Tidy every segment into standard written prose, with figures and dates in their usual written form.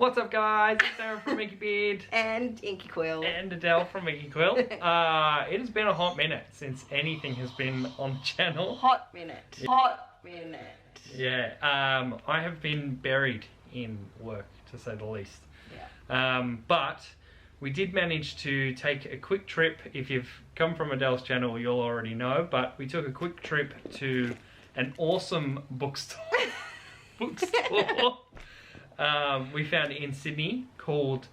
What's up, guys? It's Aaron from Mickey Beard. And Inky Quill. And Adele from Mickey Quill. It has been a hot minute since anything has been on the channel. Hot minute. Hot minute. Yeah. I have been buried in work, to say the least. Yeah. But we did manage to take a quick trip. If you've come from Adele's channel, you'll already know. But we took a quick trip to an awesome bookstore. We found it in Sydney called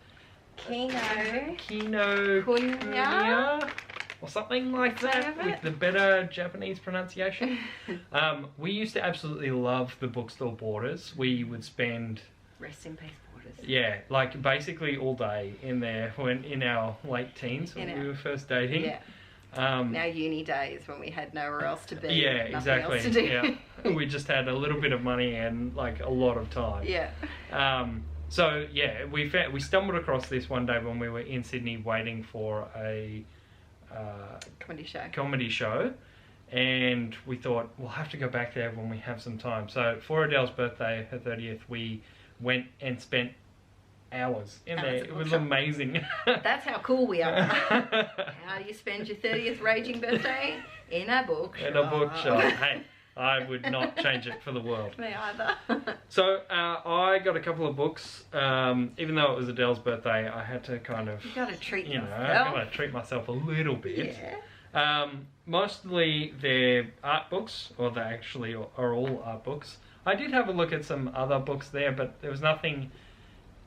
Kinokuniya or something like that, with the better Japanese pronunciation. We used to absolutely love the bookstore Borders. We would spend, rest in peace, Borders. yeah, like basically all day in there when in our late teens when we were first dating. Yeah. Our uni days when we had nowhere else to be. Yeah, exactly. Else to do. Yeah. We just had a little bit of money and like a lot of time. Yeah. So yeah, we stumbled across this one day when we were in Sydney waiting for a comedy show, and we thought we'll have to go back there when we have some time. So for Adele's birthday, her 30th, we went and spent hours in there. It was amazing. That's how cool we are. How do you spend your 30th raging birthday? In a bookshop. In a bookshop. Hey, I would not change it for the world. Me either. So I got a couple of books. Even though it was Adele's birthday, I had to kind of, you gotta treat yourself. I gotta treat myself a little bit. Yeah. Mostly they're art books, or they actually are all art books. I did have a look at some other books there, but there was nothing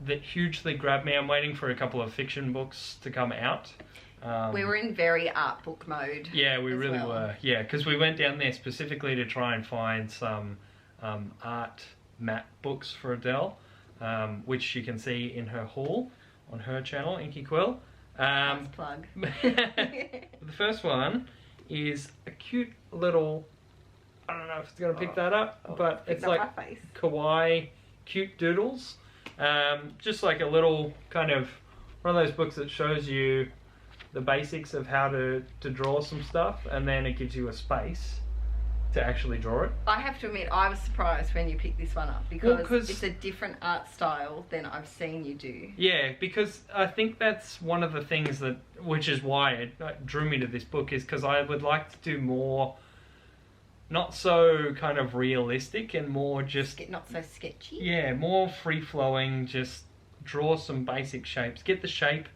that hugely grabbed me. I'm waiting for a couple of fiction books to come out. We were in very art book mode. Yeah, we really were. Yeah, because we went down there specifically to try and find some art map books for Adele, which you can see in her haul on her channel, Inky Quill. Nice plug. The first one is a cute little, I don't know if it's going to pick that up, but it's like kawaii cute doodles. Just like a little kind of one of those books that shows you the basics of how to draw some stuff, and then it gives you a space to actually draw it. I have to admit, I was surprised when you picked this one up because it's a different art style than I've seen you do. Yeah, because I think that's one of the things that, which is why it drew me to this book, is because I would like to do more, not so kind of realistic and more just... not so sketchy? Yeah, more free-flowing, just draw some basic shapes, get the shape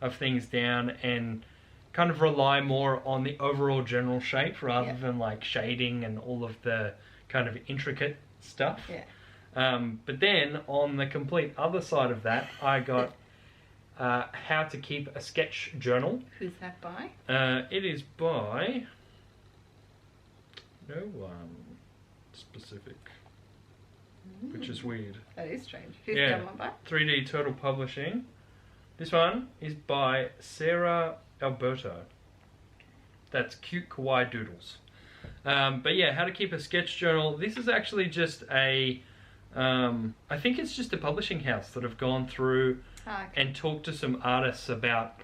of things down and kind of rely more on the overall general shape rather than like shading and all of the kind of intricate stuff. Yeah. But then on the complete other side of that, I got How to Keep a Sketch Journal. Who's that by? It is by... no one specific, which is weird. That is strange. Who's the other one by? 3D Turtle Publishing. This one is by Sarah Alberto. That's Cute Kawaii Doodles. But yeah, How to Keep a Sketch Journal. This is actually just a, I think it's just a publishing house that have gone through and talked to some artists about,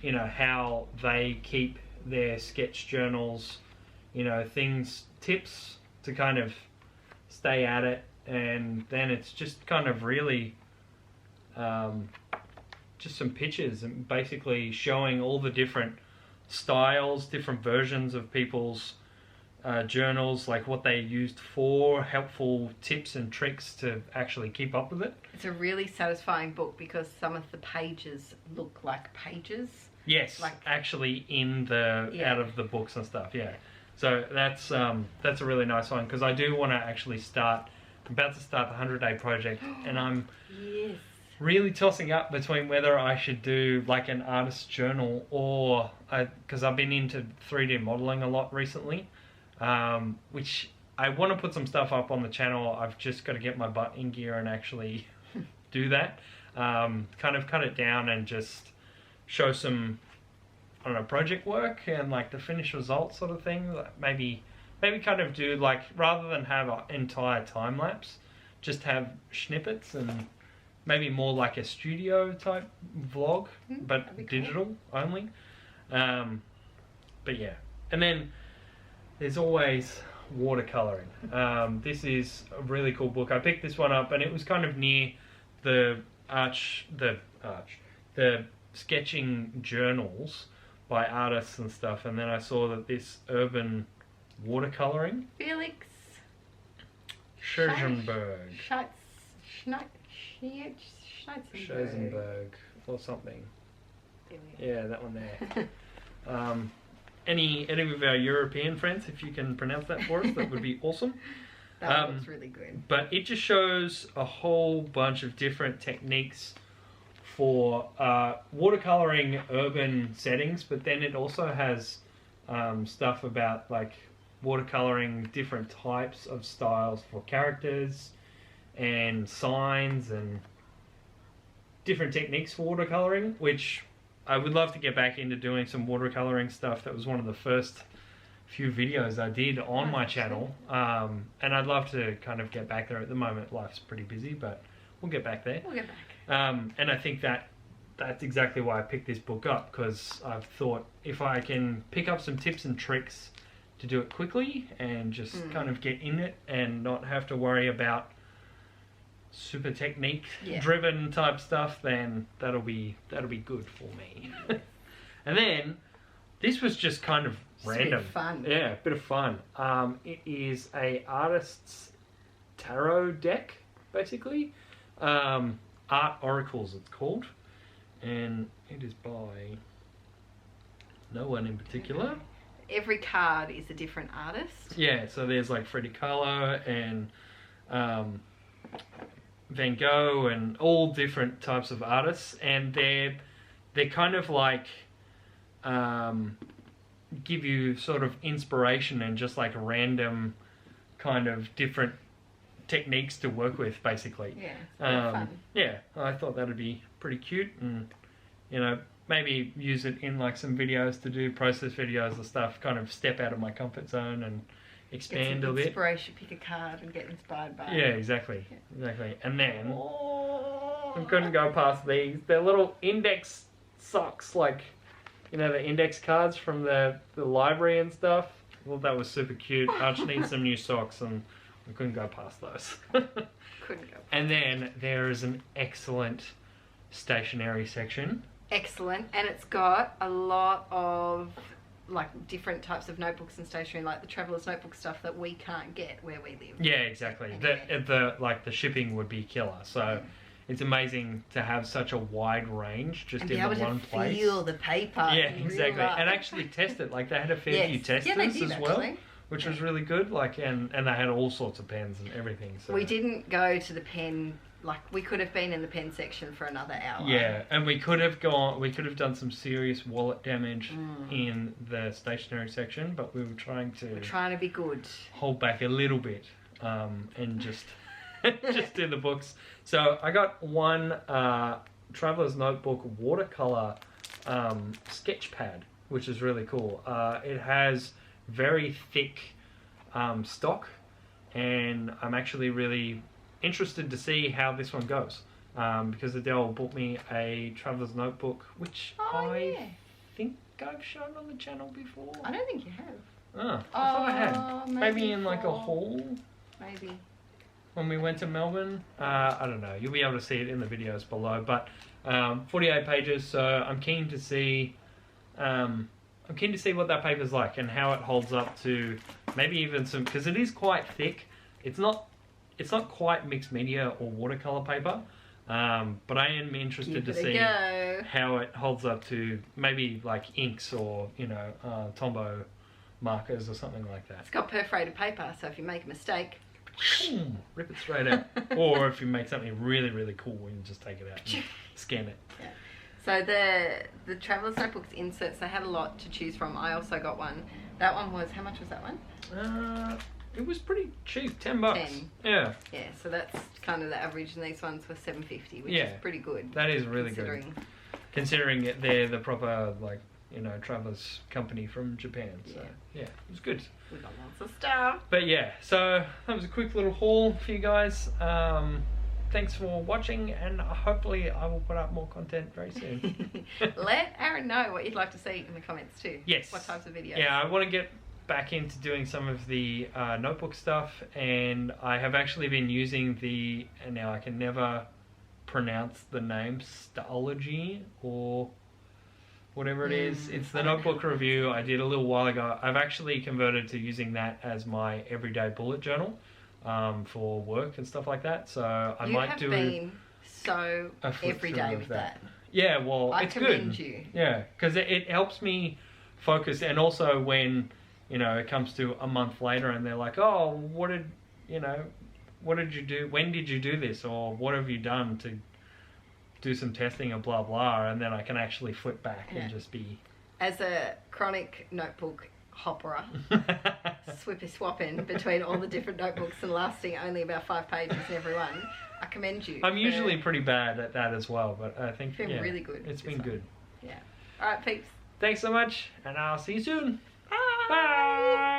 you know, how they keep their sketch journals, you know, tips to kind of stay at it, and then it's just kind of really just some pictures and basically showing all the different styles, different versions of people's journals, like what they used for, helpful tips and tricks to actually keep up with it. It's a really satisfying book because some of the pages look like pages. Yes, like actually in the out of the books and stuff. Yeah. So that's a really nice one because I do want to actually I'm about to start the 100-day project, and I'm really tossing up between whether I should do like an artist's journal or because I've been into 3D modeling a lot recently, which I want to put some stuff up on the channel. I've just got to get my butt in gear and actually do that. Kind of cut it down and just show some, I don't know, project work and like the finished result sort of thing. Maybe kind of do like, rather than have an entire time lapse, just have snippets and maybe more like a studio type vlog, but digital only. But yeah, and then there's always watercoloring. This is a really cool book. I picked this one up and it was kind of near the sketching journals by artists and stuff, and then I saw that this urban watercoloring. Felix Scherzenberg. Scheisenberg or something. Yeah, that one there. Any of our European friends, if you can pronounce that for us, that would be awesome. That looks really good. But it just shows a whole bunch of different techniques for watercoloring urban settings, but then it also has stuff about like watercoloring different types of styles for characters and signs and different techniques for watercoloring, which I would love to get back into doing some watercoloring stuff. That was one of the first few videos I did on my channel, and I'd love to kind of get back there. At the moment life's pretty busy, but we'll get back there. We'll get back. And I think that's exactly why I picked this book up, because I've thought if I can pick up some tips and tricks to do it quickly and just kind of get in it and not have to worry about super technique driven type stuff, then that'll be good for me. And then this was just kind of random. A bit of fun. Yeah, a bit of fun. It is a artist's tarot deck, basically. Art Oracles it's called, and it is by no one in particular. Every card is a different artist. Yeah, so there's like Frida Kahlo and Van Gogh and all different types of artists, and they're kind of like give you sort of inspiration and just like random kind of different techniques to work with, basically. Yeah, it's fun. Yeah, I thought that'd be pretty cute, and you know, maybe use it in like some videos to do process videos or stuff, kind of step out of my comfort zone and expand a bit. Inspiration, pick a card and get inspired by it. Yeah, exactly. And then I couldn't go past these. They're little index socks, like, you know, the index cards from the library and stuff. Well, that was super cute. I just need some new socks, and I couldn't go past those. Couldn't go. And then there is an excellent stationery section. Excellent, and it's got a lot of like different types of notebooks and stationery, like the traveller's notebook stuff that we can't get where we live. Yeah, exactly. The shipping would be killer. So it's amazing to have such a wide range just in the one place. And be able to feel the paper. Yeah, exactly. And actually test it. Like they had a fair few testers as well, which was really good. Like and they had all sorts of pens and everything. So we didn't go to the pen. Like, we could have been in the pen section for another hour. Yeah, and we could have done some serious wallet damage in the stationery section, but we were trying to be good. Hold back a little bit, and just do the books. So I got one Traveller's Notebook watercolor sketch pad, which is really cool. It has very thick stock, and I'm actually really interested to see how this one goes, because Adele bought me a Traveller's Notebook, which I think I've shown on the channel before. I don't think you have. Oh, I thought I had. Maybe in like a haul. Maybe. When we went to Melbourne. I don't know. You'll be able to see it in the videos below. But 48 pages, so I'm keen to see what that paper's like and how it holds up to maybe even some, because it is quite thick. It's not quite mixed media or watercolor paper, but I am interested to see how it holds up to maybe like inks or, you know, Tombow markers or something like that. It's got perforated paper, so if you make a mistake, rip it straight out. Or if you make something really, really cool, you can just take it out and scan it. Yeah. So the Traveller's Notebooks inserts, they had a lot to choose from. I also got one. That one was, how much was that one? It was pretty cheap, $10. $10. Yeah. Yeah, so that's kind of the average, and these ones were $7.50, which is pretty good. That is really good. Considering they're the proper, like, you know, Traveller's company from Japan. So, yeah, it was good. We got lots of stuff. But yeah, so that was a quick little haul for you guys. Thanks for watching, and hopefully I will put up more content very soon. Let Aaron know what you'd like to see in the comments too. Yes. What types of videos. Yeah, I want to get back into doing some of the notebook stuff, and I have actually been using and now I can never pronounce the name, Stology or whatever it is. It's the notebook review I did a little while ago. I've actually converted to using that as my everyday bullet journal for work and stuff like that. So I might do been so everyday with that. Yeah, well, I it's commend good. You. Yeah, because it helps me focus, and also when, you know, it comes to a month later and they're like, oh, what did you do? When did you do this? Or what have you done to do some testing and blah, blah. And then I can actually flip back and just be... As a chronic notebook hopperer, swapping between all the different notebooks and lasting only about 5 pages in every one, I commend you. I'm usually pretty bad at that as well, but I think it's been really good. It's been good. Yeah. All right, peeps. Thanks so much, and I'll see you soon. Bye. Bye.